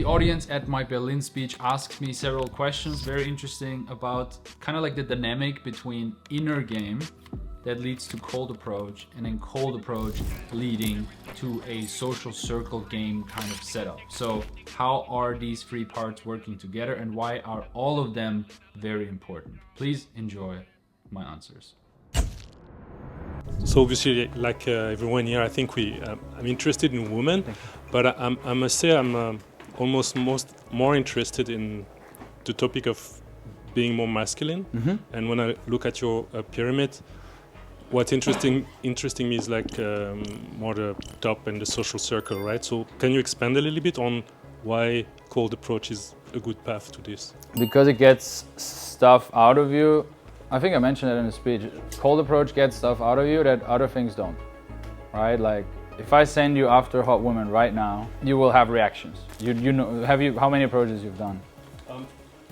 The audience at my Berlin speech asked me several questions, very interesting, about kind of like the dynamic between inner game that leads to cold approach and then cold approach leading to a social circle game kind of setup. So how are these three parts working together and why are all of them very important? Please enjoy my answers. So obviously, like everyone here, I think I'm interested in women, but I must say I'm almost more interested in the topic of being more masculine. Mm-hmm. And when I look at your pyramid, what's interesting me is like more the top and the social circle, right? So can you expand a little bit on why cold approach is a good path to this? Because it gets stuff out of you. I think I mentioned it in the speech. Cold approach gets stuff out of you that other things don't, right? Like if I send you after a hot woman right now, you will have reactions. You know, how many approaches you've done?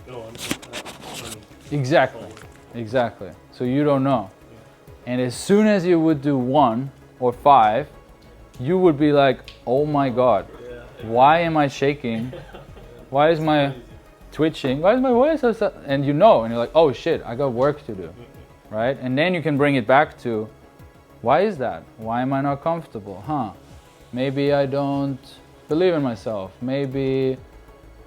No, Exactly. So you don't know. And as soon as you would do 1 or 5, you would be like, oh my God, why am I shaking? Why is my twitching? Why is my voice so? And you know, and you're like, oh shit, I got work to do, right? And then you can bring it back to, why is that? Why am I not comfortable? Maybe I don't believe in myself. Maybe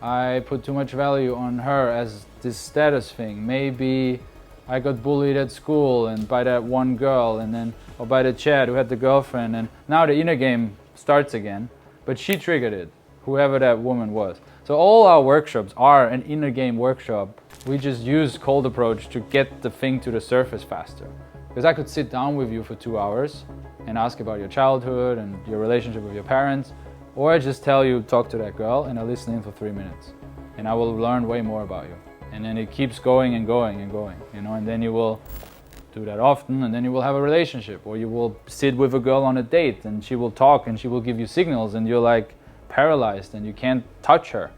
I put too much value on her as this status thing. Maybe I got bullied at school and by that one girl, and then or by the Chad who had the girlfriend, and now the inner game starts again, but she triggered it, whoever that woman was. So all our workshops are an inner game workshop. We just use cold approach to get the thing to the surface faster. Because I could sit down with you for 2 hours and ask about your childhood and your relationship with your parents, or I just tell you, talk to that girl, and I listen in for 3 minutes. And I will learn way more about you. And then it keeps going and going and going, you know, and then you will do that often, and then you will have a relationship, or you will sit with a girl on a date and she will talk and she will give you signals and you're like paralyzed and you can't touch her.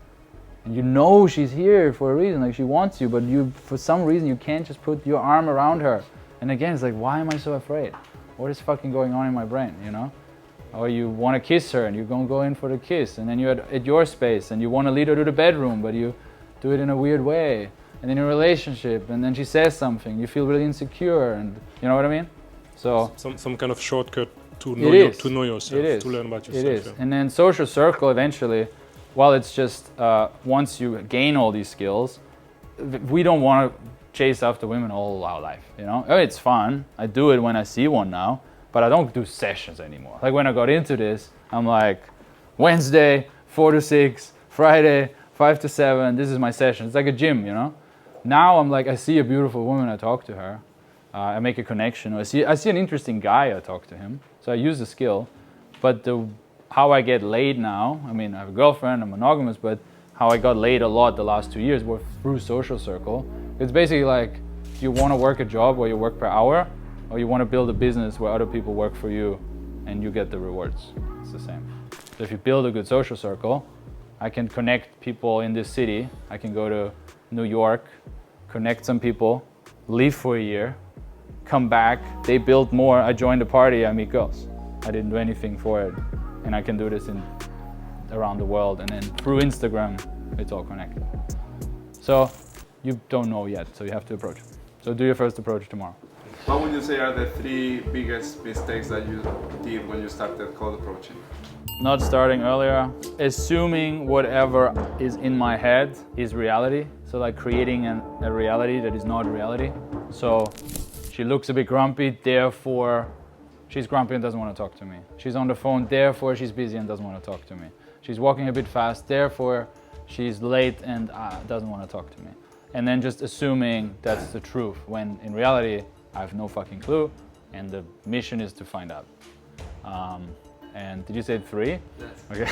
And you know she's here for a reason, like she wants you, but you, for some reason, you can't just put your arm around her. And again, it's like, why am I so afraid? What is fucking going on in my brain, you know? Or you want to kiss her and you're going to go in for the kiss, and then you're at your space and you want to lead her to the bedroom, but you do it in a weird way. And in a relationship, and then she says something, you feel really insecure, and you know what I mean? So some kind of shortcut to know yourself, to learn about yourself. It is. Yeah. And then social circle eventually, while it's just once you gain all these skills, we don't want to chase after women all our life, you know? Oh, it's fun. I do it when I see one now, but I don't do sessions anymore. Like when I got into this, I'm like, Wednesday, 4 to 6, Friday, 5 to 7, this is my session. It's like a gym, you know? Now I'm like, I see a beautiful woman, I talk to her. I make a connection. Or I see an interesting guy, I talk to him. So I use the skill. But how I get laid now, I mean, I have a girlfriend, I'm monogamous, but how I got laid a lot the last 2 years were through social circle. It's basically like, you want to work a job where you work per hour, or you want to build a business where other people work for you and you get the rewards. It's the same. So if you build a good social circle, I can connect people in this city. I can go to New York, connect some people, leave for a year, come back, they build more, I join the party, I meet girls. I didn't do anything for it. And I can do this around the world, and then through Instagram, it's all connected. So you don't know yet, so you have to approach. So do your first approach tomorrow. What would you say are the 3 biggest mistakes that you did when you started cold approaching? Not starting earlier, assuming whatever is in my head is reality. So like creating a reality that is not reality. So she looks a bit grumpy, therefore she's grumpy and doesn't want to talk to me. She's on the phone, therefore she's busy and doesn't want to talk to me. She's walking a bit fast, therefore she's late and doesn't want to talk to me. And then just assuming that's the truth, when in reality I have no fucking clue and the mission is to find out. And did you say 3? Yes. Okay,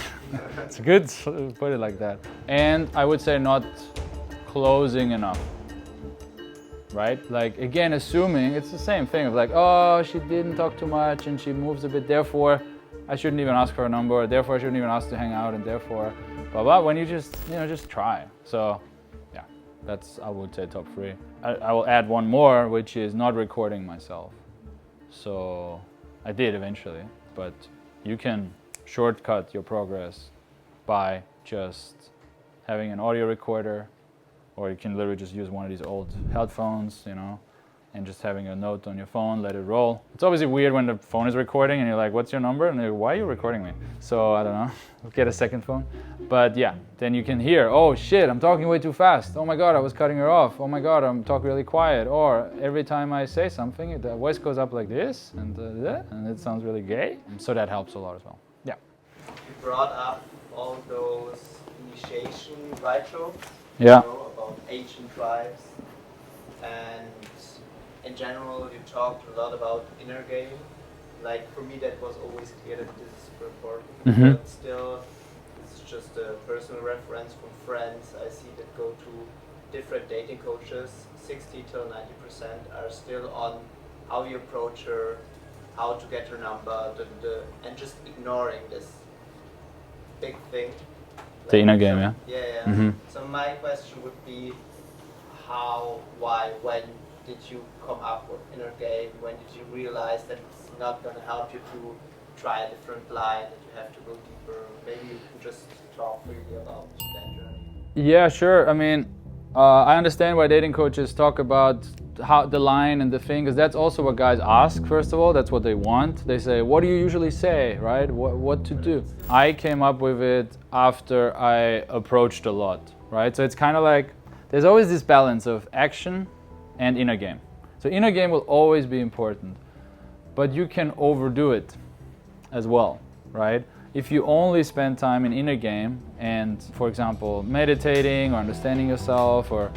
it's good to put it like that. And I would say not closing enough, right? Like again, assuming it's the same thing of like, oh, she didn't talk too much and she moves a bit, therefore I shouldn't even ask for a number, or therefore I shouldn't even ask to hang out, and therefore, blah, blah, when you just, just try. So yeah, that's, I would say top 3. I will add one more, which is not recording myself. So I did eventually, but you can shortcut your progress by just having an audio recorder, or you can literally just use one of these old headphones, you know, and just having a note on your phone, let it roll. It's obviously weird when the phone is recording and you're like, what's your number? And they're like, why are you recording me? So I don't know, get a second phone. But yeah, then you can hear, oh shit, I'm talking way too fast. Oh my God, I was cutting her off. Oh my God, I'm talking really quiet. Or every time I say something, the voice goes up like this, and it sounds really gay. So that helps a lot as well. Yeah. You brought up all those initiation rituals, Yeah. you know, about ancient tribes, and in general, you talked a lot about inner game. Like for me, that was always clear that this is super important. But still, it's just a personal reference from friends I see that go to different dating coaches. 60 till 90% are still on how you approach her, how to get her number, and just ignoring this big thing. The inner game, yeah. Yeah. So my question would be, how, why, when did you come up with inner game? When did you realize that it's not going to help you to try a different line, that you have to go deeper? Maybe you can just talk freely about that journey. Yeah, sure. I mean, I understand why dating coaches talk about how the line and the thing, because that's also what guys ask, first of all. That's what they want. They say, what do you usually say, right? What to do? I came up with it after I approached a lot, right? So it's kind of like, there's always this balance of action and inner game. So inner game will always be important, but you can overdo it as well, right? If you only spend time in inner game and, for example, meditating or understanding yourself, or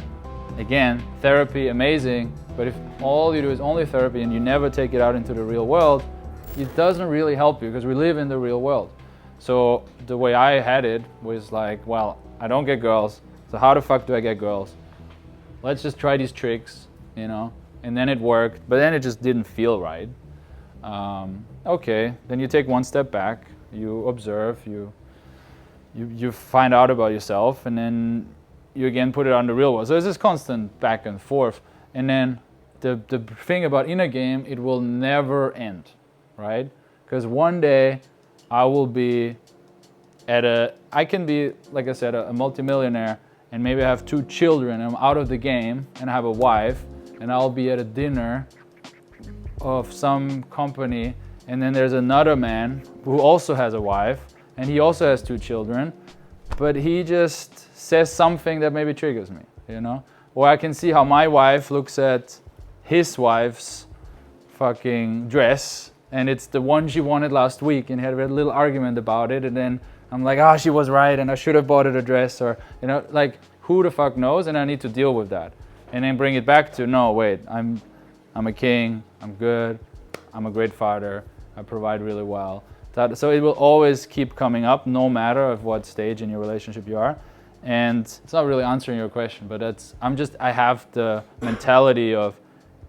again, therapy, amazing, but if all you do is only therapy and you never take it out into the real world, it doesn't really help you, because we live in the real world. So the way I had it was like, well, I don't get girls, so how the fuck do I get girls? Let's just try these tricks, you know, and then it worked, but then it just didn't feel right. Okay, then you take one step back, you observe, you find out about yourself, and then you again put it on the real world. So there's this constant back and forth. And then the thing about inner game, it will never end, right? Because one day I will be I can be, like I said, a multimillionaire, and maybe I have 2 children, and I'm out of the game, and I have a wife, and I'll be at a dinner of some company, and then there's another man who also has a wife, and he also has 2 children, but he just says something that maybe triggers me, you know? Or I can see how my wife looks at his wife's fucking dress, and it's the one she wanted last week, and had a little argument about it, and then I'm like, oh, she was right, and I should have bought her a dress, or, you know, like, who the fuck knows? And I need to deal with that. And then bring it back to, no, wait, I'm a king, I'm good, I'm a great father, I provide really well. So it will always keep coming up, no matter of what stage in your relationship you are. And it's not really answering your question, but I have the mentality of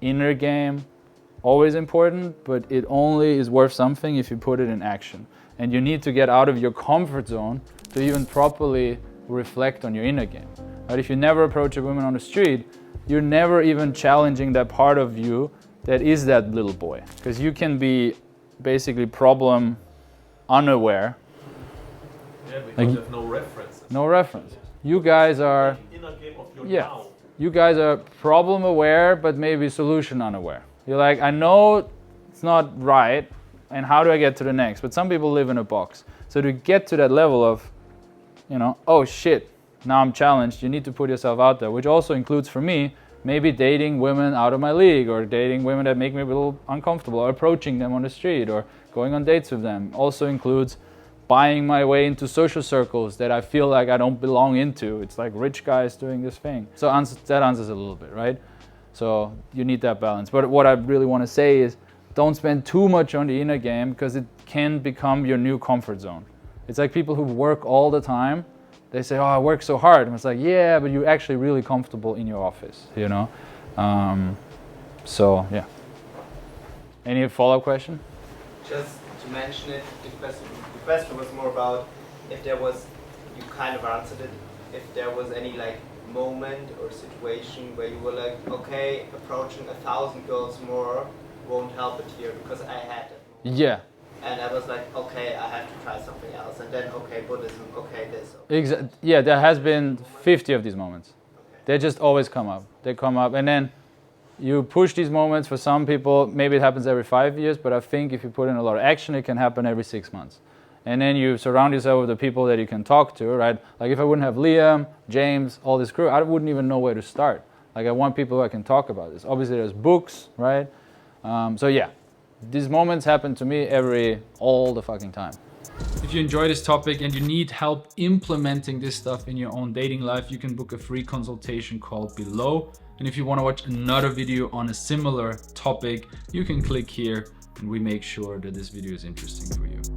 inner game, always important, but it only is worth something if you put it in action. And you need to get out of your comfort zone to even properly reflect on your inner game. But if you never approach a woman on the street, you're never even challenging that part of you that is that little boy. Because you can be basically problem unaware. Yeah, because you have no references. No reference. You guys are, Inner game of your yeah, now. you guys are problem aware, but maybe solution unaware. You're like, I know it's not right, and how do I get to the next? But some people live in a box. So to get to that level of, you know, oh shit, now I'm challenged, you need to put yourself out there, which also includes for me, maybe dating women out of my league, or dating women that make me a little uncomfortable, or approaching them on the street, or going on dates with them. Also includes buying my way into social circles that I feel like I don't belong into. It's like rich guys doing this thing. So that answers a little bit, right? So you need that balance. But what I really want to say is, don't spend too much on the inner game, because it can become your new comfort zone. It's like people who work all the time. They say, oh, I work so hard. And it's like, yeah, but you're actually really comfortable in your office, you know? So, yeah. Any follow-up question? Just to mention it, the question was more about if there was, you kind of answered it, if there was any like moment or situation where you were like, okay, approaching 1,000 girls more won't help it here, because I had it. Yeah. And I was like, okay, I have to try something else. And then, okay, Buddhism, okay, this. Yeah, there has been 50 of these moments. Okay. They just always come up. They come up, and then you push these moments. For some people, maybe it happens every 5 years, but I think if you put in a lot of action, it can happen every 6 months. And then you surround yourself with the people that you can talk to, right? Like if I wouldn't have Liam, James, all this crew, I wouldn't even know where to start. Like I want people who I can talk about this. Obviously there's books, right? So yeah, these moments happen to me all the fucking time. If you enjoy this topic and you need help implementing this stuff in your own dating life, you can book a free consultation call below. And if you want to watch another video on a similar topic, you can click here and we make sure that this video is interesting for you.